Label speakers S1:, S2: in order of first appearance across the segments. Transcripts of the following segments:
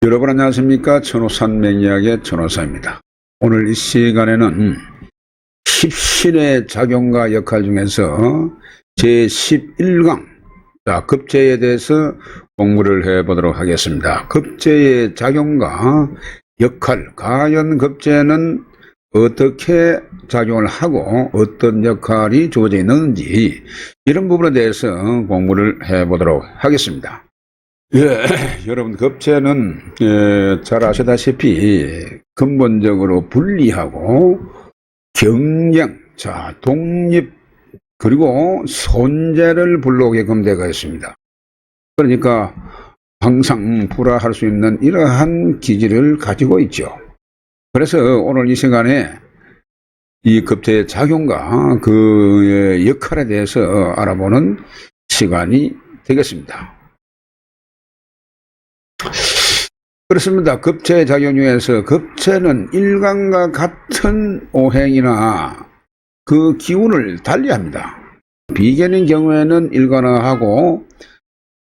S1: 여러분 안녕하십니까. 천호산 맹약의 천호사입니다. 오늘 이 시간에는 십신의 작용과 역할 중에서 제11강 급제에 대해서 공부를 해보도록 하겠습니다. 급제의 작용과 역할, 과연 급제는 어떻게 작용을 하고 어떤 역할이 주어져 있는지 이런 부분에 대해서 공부를 해보도록 하겠습니다. 여러분 급제는 잘 아시다시피 근본적으로 분리하고 경쟁, 독립 그리고 손재를 불러오게끔 되어 있습니다. 그러니까 항상 불화할 수 있는 이러한 기질을 가지고 있죠. 그래서 오늘 이 시간에 이 급제의 작용과 그의 역할에 대해서 알아보는 시간이 되겠습니다. 그렇습니다. 급제의 작용 중에서 급제는 일간과 같은 오행이나 그 기운을 달리합니다. 비견인 경우에는 일간화하고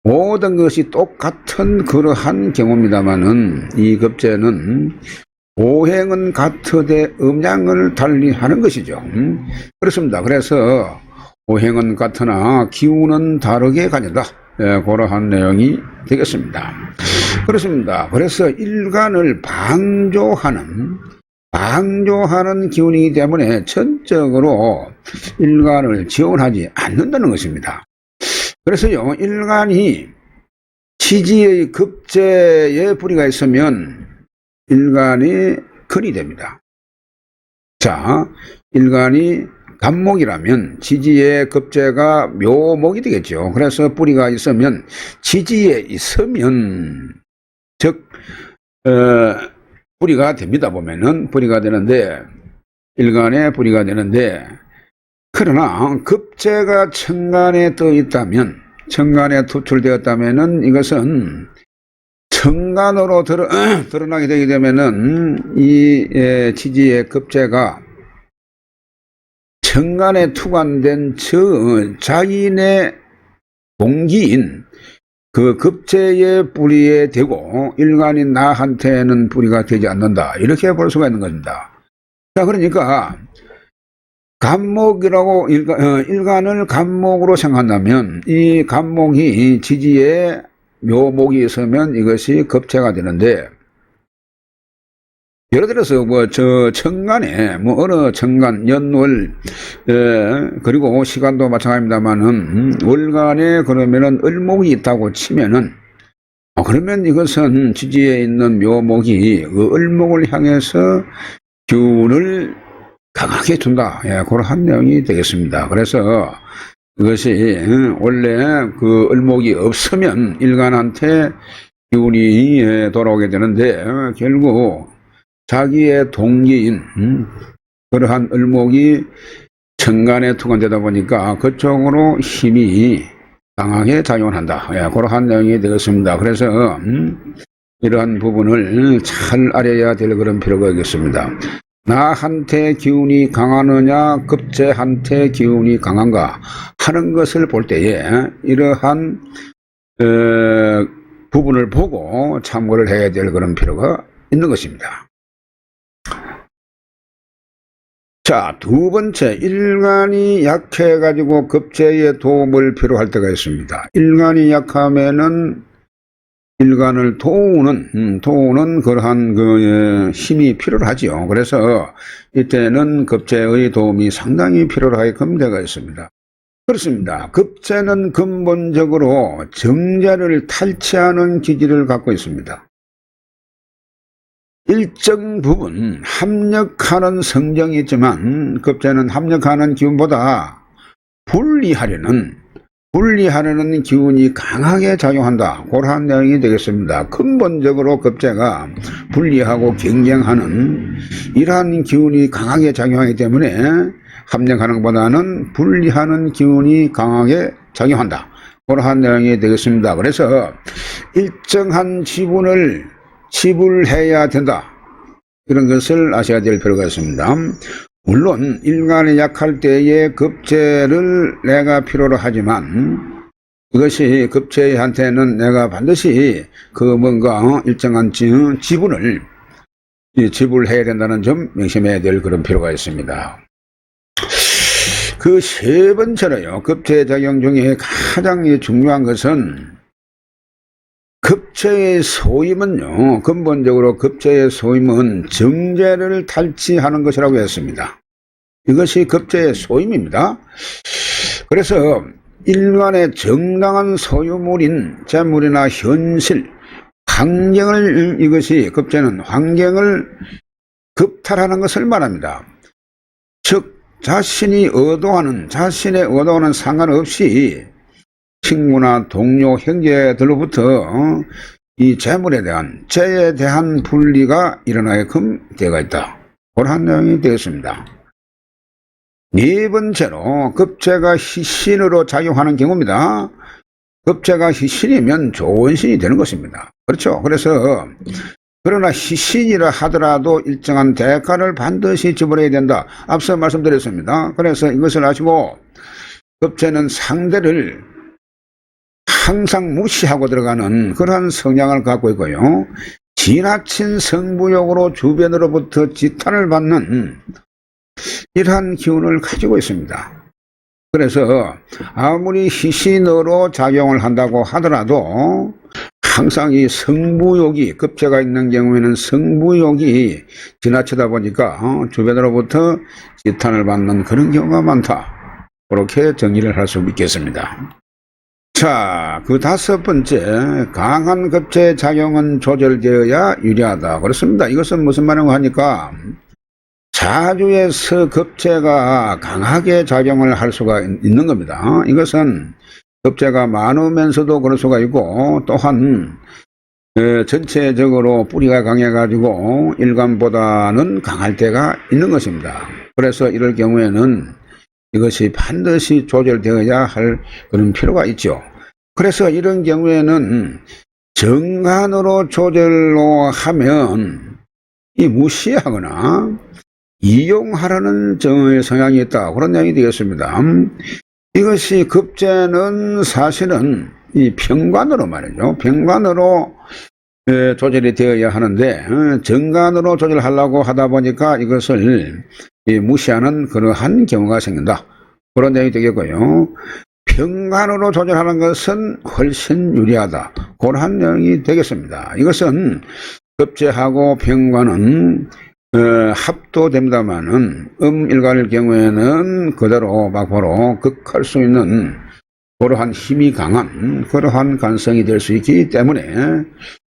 S1: 모든 것이 똑같은 그러한 경우입니다만은 이 급제는 오행은 같으되 음양을 달리하는 것이죠. 그렇습니다. 그래서 오행은 같으나 기운은 다르게 가진다. 그러한 내용이 되겠습니다. 그렇습니다. 그래서 일간을 방조하는 기운이기 때문에 전적으로 일간을 지원하지 않는다는 것입니다. 그래서요, 일간이 지지의 급제에 불이가 있으면 일간이 근이 됩니다. 자, 일간이 간목이라면 지지의 급제가 묘목이 되겠죠. 그래서 뿌리가 있으면 지지에 있으면 즉 뿌리가 됩니다. 보면은 뿌리가 되는데 일간에 뿌리가 되는데, 그러나 급제가 천간에 떠 있다면, 천간에 투출되었다면은 이것은 천간으로 드러나게 되게 되면은 이 지지의 급제가 천간에 투관된 자인의 동기인 그 급제의 뿌리에 되고 일간인 나한테는 뿌리가 되지 않는다. 이렇게 볼 수가 있는 겁니다. 자, 그러니까 간목이라고 일간을 간목으로 생각한다면 이 간목이 지지에 묘목이 있으면 이것이 급제가 되는데, 예를 들어서 천간에 어느 천간 연월 그리고 시간도 마찬가지입니다만은 월간에 그러면은 을목이 있다고 치면은 그러면 이것은 지지에 있는 묘목이 그 을목을 향해서 기운을 강하게 준다. 그런 내용이 되겠습니다. 그래서 이것이 원래 그 을목이 없으면 일간한테 기운이 돌아오게 되는데 결국 자기의 동기인 그러한 을목이 천간에 투관되다 보니까 그쪽으로 힘이 강하게 작용한다. 그러한 내용이 되겠습니다. 그래서 이러한 부분을 잘 알아야 될 그런 필요가 있겠습니다. 나한테 기운이 강하느냐 급제한테 기운이 강한가 하는 것을 볼 때에 이러한 부분을 보고 참고를 해야 될 그런 필요가 있는 것입니다. 자, 두 번째, 일간이 약해가지고 급제에 도움을 필요할 때가 있습니다. 일간이 약하면은 일간을 도우는 그러한 힘이 필요하지요. 그래서 이때는 급제의 도움이 상당히 필요하게끔 되어 있습니다. 그렇습니다. 급제는 근본적으로 정제를 탈취하는 기질을 갖고 있습니다. 일정 부분 합력하는 성정이 있지만 급제는 합력하는 기운보다 분리하려는 기운이 강하게 작용한다. 그러한 내용이 되겠습니다. 근본적으로 급제가 분리하고 경쟁하는 이러한 기운이 강하게 작용하기 때문에 합력하는 것보다는 분리하는 기운이 강하게 작용한다. 그러한 내용이 되겠습니다. 그래서 일정한 지분을 지불해야 된다. 이런 것을 아셔야 될 필요가 있습니다. 물론 일간에 약할 때에 급제를 내가 필요로 하지만 이것이 급체한테는 내가 반드시 그 뭔가 일정한 지분을 지불해야 된다는 점 명심해야 될 그런 필요가 있습니다. 그 세 번째로요, 급체작용 중에 가장 중요한 것은 급체의 소임은요, 근본적으로 급체의 소임은 정제를 탈취하는 것이라고 했습니다. 이것이 급체의 소임입니다. 그래서 일간의 정당한 소유물인 재물이나 현실, 환경을, 이것이 급체는 환경을 급탈하는 것을 말합니다. 즉 자신의 의도와는 상관없이 친구나 동료, 형제들로부터 이 재물에 대한, 재에 대한 분리가 일어나게끔 되어 있다. 그런 내용이 되었습니다. 네 번째로 급체가 희신으로 작용하는 경우입니다. 급체가 희신이면 좋은 신이 되는 것입니다. 그렇죠. 그래서 그러나 희신이라 하더라도 일정한 대가를 반드시 지불해야 된다. 앞서 말씀드렸습니다. 그래서 이것을 아시고 급체는 상대를 항상 무시하고 들어가는 그러한 성향을 갖고 있고요. 지나친 승부욕으로 주변으로부터 지탄을 받는 이러한 기운을 가지고 있습니다. 그래서 아무리 희신으로 작용을 한다고 하더라도 항상 이 승부욕이, 급체가 있는 경우에는 승부욕이 지나치다 보니까 주변으로부터 지탄을 받는 그런 경우가 많다. 그렇게 정리를 할 수 있겠습니다. 자, 그 다섯 번째, 강한 급체의 작용은 조절되어야 유리하다. 그렇습니다. 이것은 무슨 말인가 하니까 사주에서 급체가 강하게 작용을 할 수가 있는 겁니다. 이것은 급체가 많으면서도 그럴 수가 있고, 또한 전체적으로 뿌리가 강해가지고 일간보다는 강할 때가 있는 것입니다. 그래서 이럴 경우에는 이것이 반드시 조절되어야 할 그런 필요가 있죠. 그래서 이런 경우에는 정간으로 조절로 하면 이 무시하거나 이용하라는 성향이 있다. 그런 내용이 되겠습니다. 이것이 급제는 사실은 이 평관으로 말이죠. 평관으로 조절이 되어야 하는데 정관으로 조절하려고 하다 보니까 이것을 무시하는 그러한 경우가 생긴다. 그런 내용이 되겠고요. 평관으로 조절하는 것은 훨씬 유리하다. 그러한 내용이 되겠습니다. 이것은 급제하고 평관은 합도됩니다마는 음일간일 경우에는 그대로 막바로 극할 수 있는 그러한 힘이 강한 그러한 간성이 될 수 있기 때문에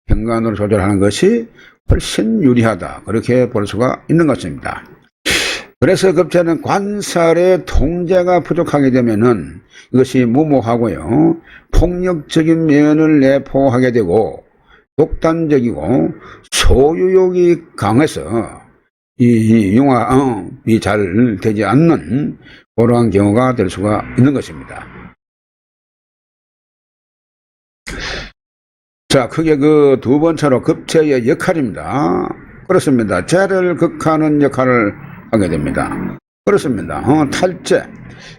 S1: 평관으로 조절하는 것이 훨씬 유리하다. 그렇게 볼 수가 있는 것입니다. 그래서 급제는 관살의 통제가 부족하게 되면은 이것이 무모하고요. 폭력적인 면을 내포하게 되고 독단적이고 소유욕이 강해서 이 융합이 잘 되지 않는 그러한 경우가 될 수가 있는 것입니다. 자, 크게 그 두 번째로 급체의 역할입니다. 그렇습니다. 재를 극하는 역할을 하게 됩니다. 그렇습니다. 탈제.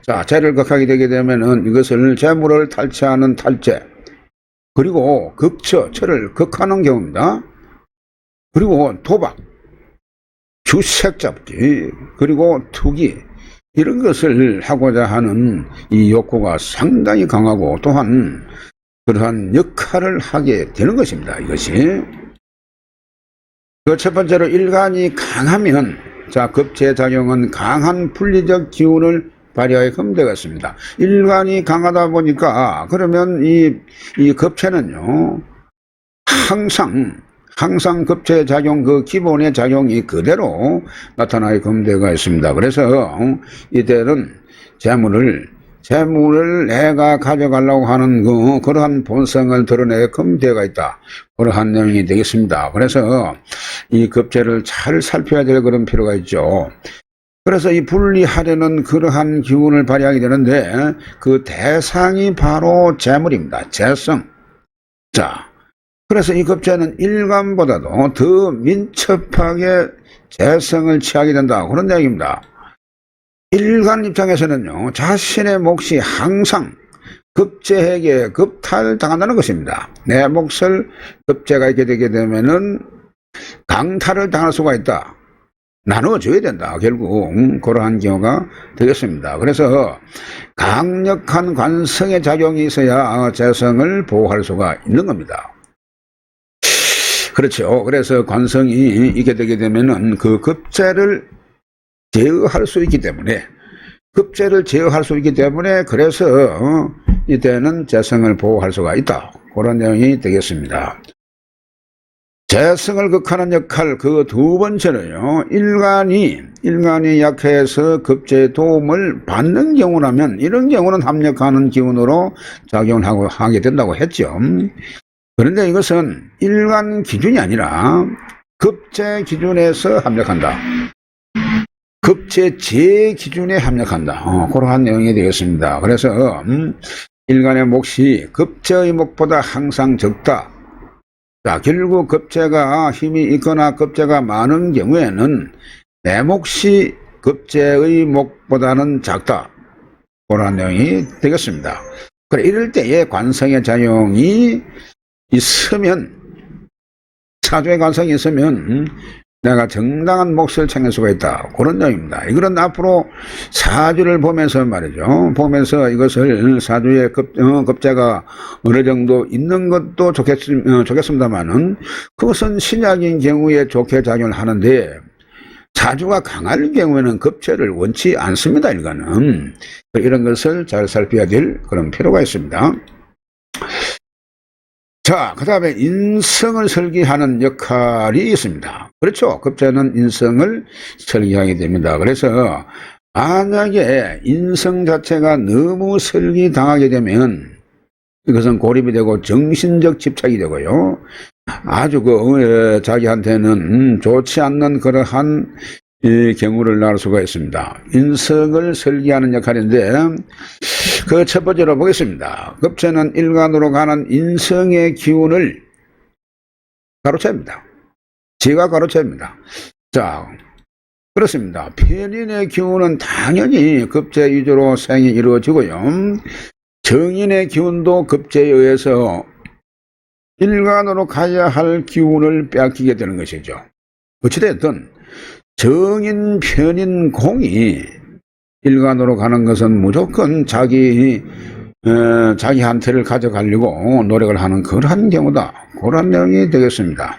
S1: 자, 재를 극하게 되게 되면은 이것을 재물을 탈취하는 탈제. 그리고 극처, 처를 극하는 경우입니다. 그리고 도박, 주색 잡기, 그리고 투기, 이런 것을 하고자 하는 이 욕구가 상당히 강하고 또한 그러한 역할을 하게 되는 것입니다. 이것이. 그 첫 번째로 일간이 강하면, 자, 급제작용은 강한 분리적 기운을 발휘하게끔 되겠습니다. 일간이 강하다 보니까 그러면 이 급체는요 항상 급체 작용 그 기본의 작용이 그대로 나타나게끔 되어 있습니다. 그래서 이들은 재물을 내가 가져가려고 하는 그러한 본성을 드러내게끔 되어 있다. 그러한 내용이 되겠습니다. 그래서 이 급체를 잘 살펴야 될 그런 필요가 있죠. 그래서 이 분리하려는 그러한 기운을 발휘하게 되는데 그 대상이 바로 재물입니다. 재성. 자, 그래서 이 급제는 일간보다도 더 민첩하게 재성을 취하게 된다. 그런 이야기입니다. 일간 입장에서는요, 자신의 몫이 항상 급제에게 급탈당한다는 것입니다. 내 몫을 급제가 있게 되게 되면은 강탈을 당할 수가 있다. 나눠줘야 된다. 결국 그러한 경우가 되겠습니다. 그래서 강력한 관성의 작용이 있어야 재성을 보호할 수가 있는 겁니다. 그렇죠. 그래서 관성이 있게 되게 되면은 그 급제를 제어할 수 있기 때문에 그래서 이때는 재성을 보호할 수가 있다. 그런 내용이 되겠습니다. 재성을 극하는 역할 그 두 번째는요. 일간이 약해서 급제의 도움을 받는 경우라면 이런 경우는 합력하는 기운으로 작용을 하게 된다고 했죠. 그런데 이것은 일간 기준이 아니라 급제 기준에서 합력한다. 급제 제 기준에 합력한다. 그러한 내용이 되겠습니다. 그래서 일간의 몫이 급제의 몫보다 항상 적다. 자, 결국 급제가 힘이 있거나 급제가 많은 경우에는 내 몫이 급제의 몫보다는 작다. 그런 내용이 되겠습니다. 그래, 이럴 때에 관성의 작용이 있으면, 사주의 관성이 있으면 내가 정당한 몫을 챙길 수가 있다. 그런 내용입니다. 이거는 앞으로 사주를 보면서 말이죠. 보면서 이것을 사주의 급제가 어느 정도 있는 것도 좋겠습니다만은 그것은 신약인 경우에 좋게 작용을 하는데 사주가 강할 경우에는 급제를 원치 않습니다. 일간은. 이런 것을 잘 살펴야 될 그런 필요가 있습니다. 자, 그 다음에 인성을 설계하는 역할이 있습니다. 그렇죠. 급제는 인성을 설계하게 됩니다. 그래서 만약에 인성 자체가 너무 설계당하게 되면 이것은 고립이 되고 정신적 집착이 되고요. 아주 자기한테는 좋지 않는 그러한 경우를 낳을 수가 있습니다. 인성을 설계하는 역할인데 그 첫 번째로 보겠습니다. 급제는 일간으로 가는 인성의 기운을 가로챕니다. 지가 가로챕니다. 자, 그렇습니다. 편인의 기운은 당연히 급제 위주로 생이 이루어지고요. 정인의 기운도 급제에 의해서 일간으로 가야 할 기운을 빼앗기게 되는 것이죠. 어찌됐든 정인, 편인, 공이 일간으로 가는 것은 무조건 자기한테를 가져가려고 노력을 하는 그러한 경우다. 그런 내용이 되겠습니다.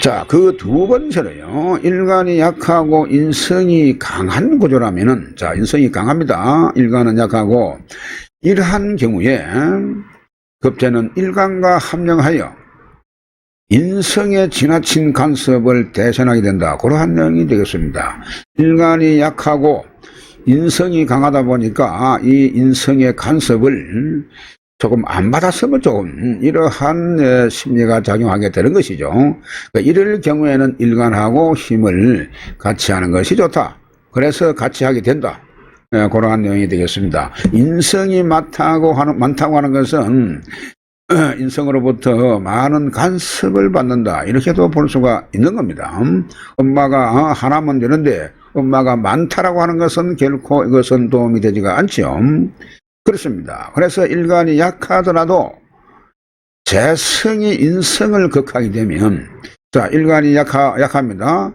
S1: 자, 그 두 번째로요. 일간이 약하고 인성이 강한 구조라면은, 자, 인성이 강합니다. 일간은 약하고, 이러한 경우에 급제는 일간과 합령하여 인성에 지나친 간섭을 대신하게 된다. 그러한 내용이 되겠습니다. 일간이 약하고 인성이 강하다 보니까 이 인성의 간섭을 조금 안 받았으면 조금 이러한 심리가 작용하게 되는 것이죠. 그러니까 이럴 경우에는 일간하고 힘을 같이 하는 것이 좋다. 그래서 같이 하게 된다. 그러한 내용이 되겠습니다. 인성이 많다고 하는 것은 인성으로부터 많은 간섭을 받는다. 이렇게도 볼 수가 있는 겁니다. 엄마가 하나면 되는데 엄마가 많다라고 하는 것은 결코 이것은 도움이 되지가 않죠. 그렇습니다. 그래서 일간이 약하더라도 재성이 인성을 극하게 되면, 자, 일간이 약합니다.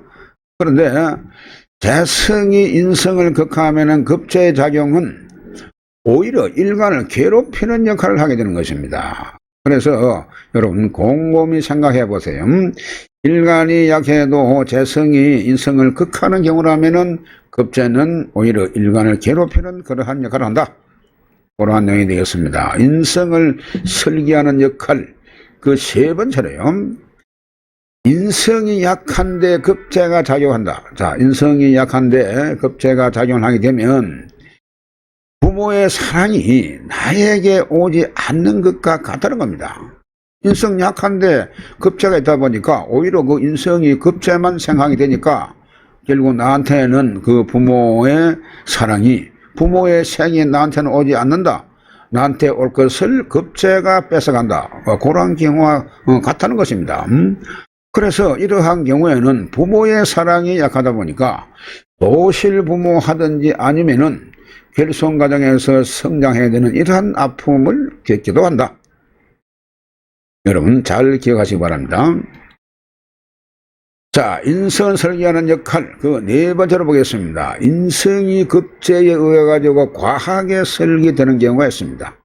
S1: 그런데 재성이 인성을 극하면은 급제의 작용은 오히려 일간을 괴롭히는 역할을 하게 되는 것입니다. 그래서 여러분 곰곰이 생각해 보세요. 일간이 약해도 재성이 인성을 극하는 경우라면은 급제는 오히려 일간을 괴롭히는 그러한 역할을 한다. 그러한 내용이 되겠습니다. 인성을 설계하는 역할 그 세 번째로요. 인성이 약한데 급제가 작용한다. 자, 인성이 약한데 급제가 작용하게 되면 부모의 사랑이 나에게 오지 않는 것과 같다는 겁니다. 인성 약한데 급제가 있다 보니까 오히려 그 인성이 급제만 생각이 되니까 결국 나한테는 그 부모의 사랑이, 부모의 생이 나한테는 오지 않는다. 나한테 올 것을 급제가 뺏어간다. 그런 경우와 같다는 것입니다. 그래서 이러한 경우에는 부모의 사랑이 약하다 보니까 도실 부모 하든지 아니면은 결손 과정에서 성장해야 되는 이러한 아픔을 겪기도 한다. 여러분 잘 기억하시기 바랍니다. 자, 인성을 설계하는 역할, 그 네 번째로 보겠습니다. 인성이 급제에 의해 가지고 과하게 설계되는 경우가 있습니다.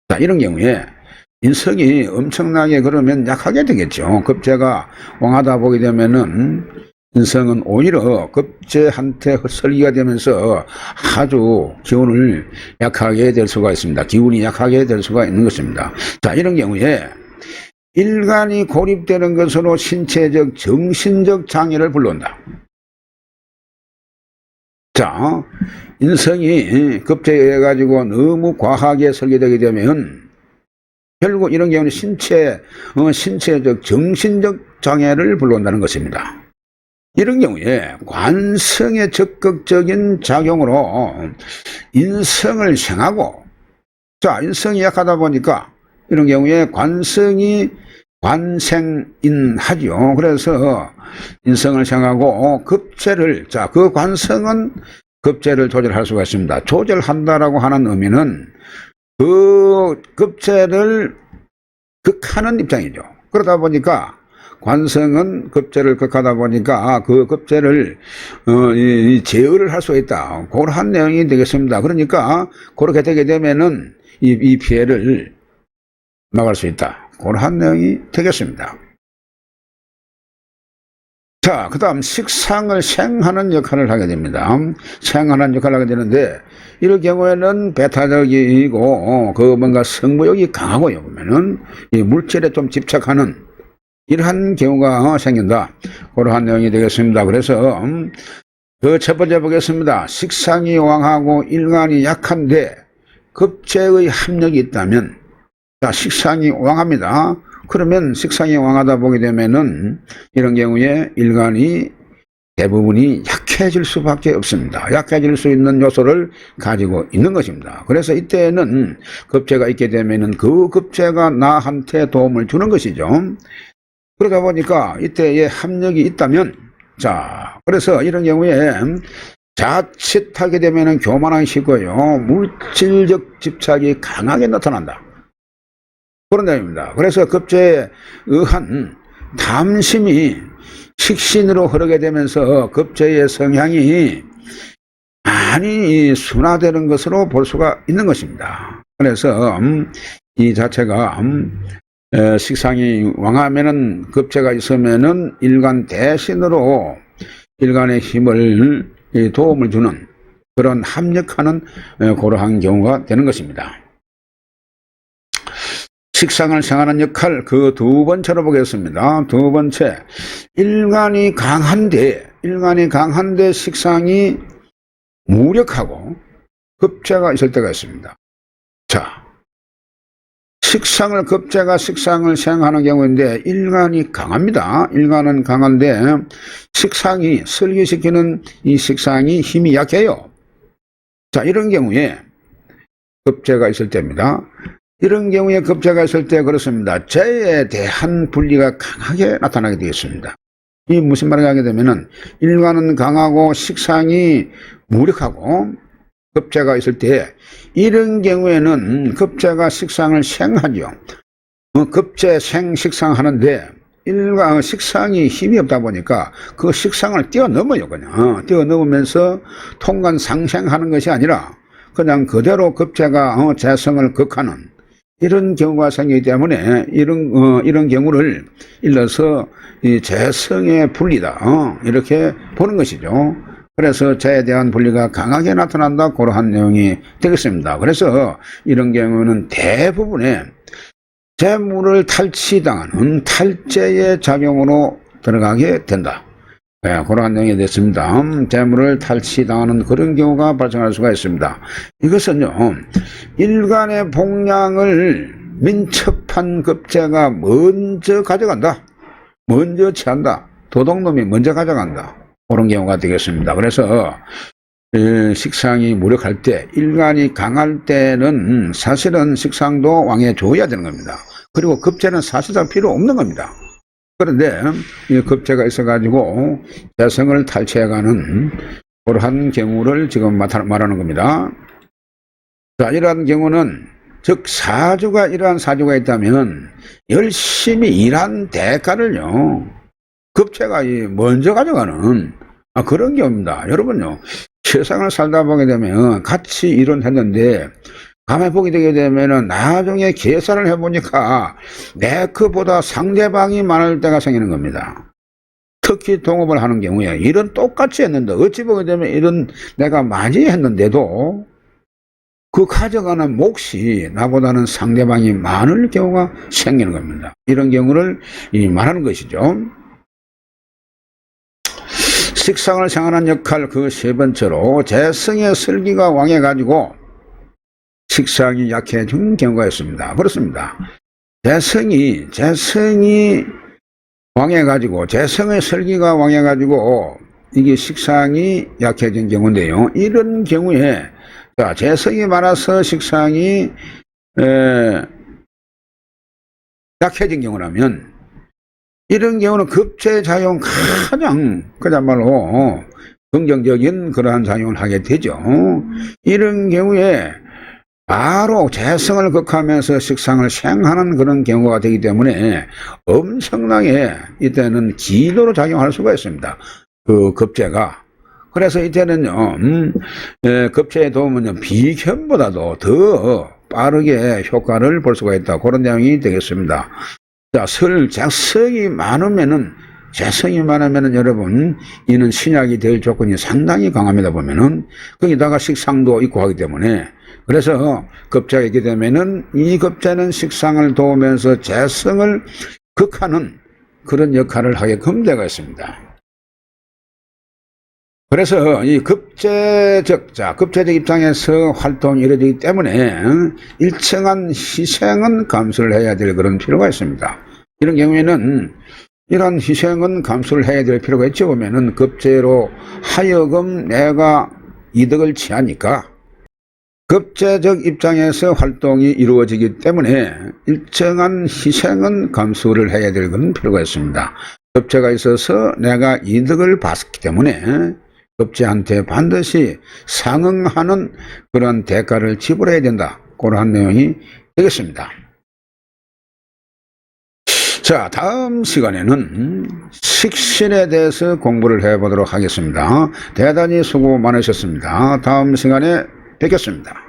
S1: 자, 이런 경우에 인성이 엄청나게 그러면 약하게 되겠죠. 급제가 왕하다 보게 되면은 인성은 오히려 급제한테 설계가 되면서 아주 기운을 약하게 될 수가 있습니다. 기운이 약하게 될 수가 있는 것입니다. 자, 이런 경우에 일간이 고립되는 것으로 신체적, 정신적 장애를 불러온다. 자, 인성이 급제에 의해 가지고 너무 과하게 설계되게 되면 결국 이런 경우는 신체적, 정신적 장애를 불러온다는 것입니다. 이런 경우에 관성의 적극적인 작용으로 인성을 생하고, 자, 인성이 약하다 보니까 이런 경우에 관생인하죠. 그래서 인성을 생하고 급제를, 자, 그 관성은 급제를 조절할 수가 있습니다. 조절한다라고 하는 의미는 그 급제를 극하는 입장이죠. 그러다 보니까 관성은 급제를 극하다 보니까 그 급제를 제어를 할 수 있다. 그러한 내용이 되겠습니다. 그러니까 그렇게 되게 되면은 이 피해를 막을 수 있다. 그러한 내용이 되겠습니다. 자, 그 다음 식상을 생하는 역할을 하게 됩니다. 생하는 역할을 하게 되는데 이럴 경우에는 배타적이고 그 뭔가 승부욕이 강하고요. 보면은 이 물질에 좀 집착하는 이러한 경우가 생긴다. 그러한 내용이 되겠습니다. 그래서 그 첫 번째 보겠습니다. 식상이 왕하고 일간이 약한데 급제의 합력이 있다면, 자, 식상이 왕합니다. 그러면 식상이 왕하다 보게 되면은 이런 경우에 일간이 대부분이 약해질 수밖에 없습니다. 약해질 수 있는 요소를 가지고 있는 것입니다. 그래서 이때는 급제가 있게 되면은 그 급제가 나한테 도움을 주는 것이죠. 그러다 보니까 이때에 합력이 있다면, 자, 그래서 이런 경우에 자칫하게 되면은 교만하기 쉽고요. 물질적 집착이 강하게 나타난다. 그런 내용입니다. 그래서 급제에 의한 탐심이 식신으로 흐르게 되면서 급제의 성향이 많이 순화되는 것으로 볼 수가 있는 것입니다. 그래서 이 자체가 식상이 왕하면은 급제가 있으면은 일간 대신으로 일간의 힘을 도움을 주는 그런 합력하는 그러한 경우가 되는 것입니다. 식상을 생하는 역할, 그 두 번째로 보겠습니다. 두 번째, 일간이 강한데 식상이 무력하고 급제가 있을 때가 있습니다. 자, 급제가 식상을 생하는 경우인데 일간이 강합니다. 일간은 강한데 식상이, 설계시키는 이 식상이 힘이 약해요. 자, 이런 경우에 급제가 있을 때입니다. 이런 경우에 급제가 있을 때 그렇습니다. 죄에 대한 분리가 강하게 나타나게 되겠습니다. 이 무슨 말을 하게 되면은 일간은 강하고 식상이 무력하고 급제가 있을 때 이런 경우에는 급제가 식상을 생하죠. 급제 생식상 하는데 식상이 힘이 없다 보니까 그 식상을 뛰어넘어요. 그냥 뛰어넘으면서 통관상생하는 것이 아니라 그냥 그대로 급제가 재성을 극하는 이런 경우가 생기기 때문에 이런 경우를 일러서 이 재성의 분리다 이렇게 보는 것이죠. 그래서 재에 대한 분리가 강하게 나타난다, 그러한 내용이 되겠습니다. 그래서 이런 경우는 대부분의 재물을 탈취당하는 탈재의 작용으로 들어가게 된다. 네, 그러한 내용이 됐습니다. 재물을 탈취당하는 그런 경우가 발생할 수가 있습니다. 이것은요, 일간의 복량을 민첩한 급제가 먼저 가져간다. 먼저 취한다. 도둑놈이 먼저 가져간다. 그런 경우가 되겠습니다. 그래서 식상이 무력할 때, 일간이 강할 때는 사실은 식상도 왕에 줘야 되는 겁니다. 그리고 급제는 사실상 필요 없는 겁니다. 그런데 이 급제가 있어가지고 재성을 탈취해가는 그러한 경우를 지금 말하는 겁니다. 자, 이러한 경우는 즉 사주가 이러한 사주가 있다면 열심히 일한 대가를요 급제가 먼저 가져가는 그런 경우입니다. 여러분요, 세상을 살다 보게 되면 같이 일은 했는데 가만히 보게 되게 되면은 나중에 계산을 해보니까 내 그보다 상대방이 많을 때가 생기는 겁니다. 특히 동업을 하는 경우에 일은 똑같이 했는데 어찌 보게 되면 일은 내가 많이 했는데도 그 가져가는 몫이 나보다는 상대방이 많을 경우가 생기는 겁니다. 이런 경우를 말하는 것이죠. 식상을 생하는 역할 그 세 번째로 재성의 설기가 왕해가지고 식상이 약해진 경우가 있습니다. 그렇습니다. 재성이 왕해가지고 재성의 설기가 왕해가지고 이게 식상이 약해진 경우인데요. 이런 경우에 자, 재성이 많아서 식상이 약해진 경우라면 이런 경우는 급제작용 가장 그야말로 긍정적인 그러한 작용을 하게 되죠. 이런 경우에 바로 재성을 극하면서 식상을 생하는 그런 경우가 되기 때문에 엄청나게 이때는 기도로 작용할 수가 있습니다. 그 급제가. 그래서 이때는요, 급제의 도움은요, 비견보다도 더 빠르게 효과를 볼 수가 있다. 그런 내용이 되겠습니다. 자, 재성이 많으면은 여러분, 이는 신약이 될 조건이 상당히 강합니다. 보면은, 거기다가 식상도 있고 하기 때문에, 그래서 급제가 있게 되면은 이 급제는 식상을 도우면서 재성을 극하는 그런 역할을 하게끔 되어 있습니다. 그래서 이 급제적 입장에서 활동이 이루어지기 때문에 일정한 희생은 감수를 해야 될 그런 필요가 있습니다. 이런 경우에는 이런 희생은 감수를 해야 될 필요가 있죠. 보면은 급제로 하여금 내가 이득을 취하니까 급제적 입장에서 활동이 이루어지기 때문에 일정한 희생은 감수를 해야 될 그런 필요가 있습니다. 급제가 있어서 내가 이득을 봤기 때문에 급제한테 반드시 상응하는 그런 대가를 지불해야 된다. 그러한 내용이 되겠습니다. 자, 다음 시간에는 식신에 대해서 공부를 해보도록 하겠습니다. 대단히 수고 많으셨습니다. 다음 시간에 뵙겠습니다.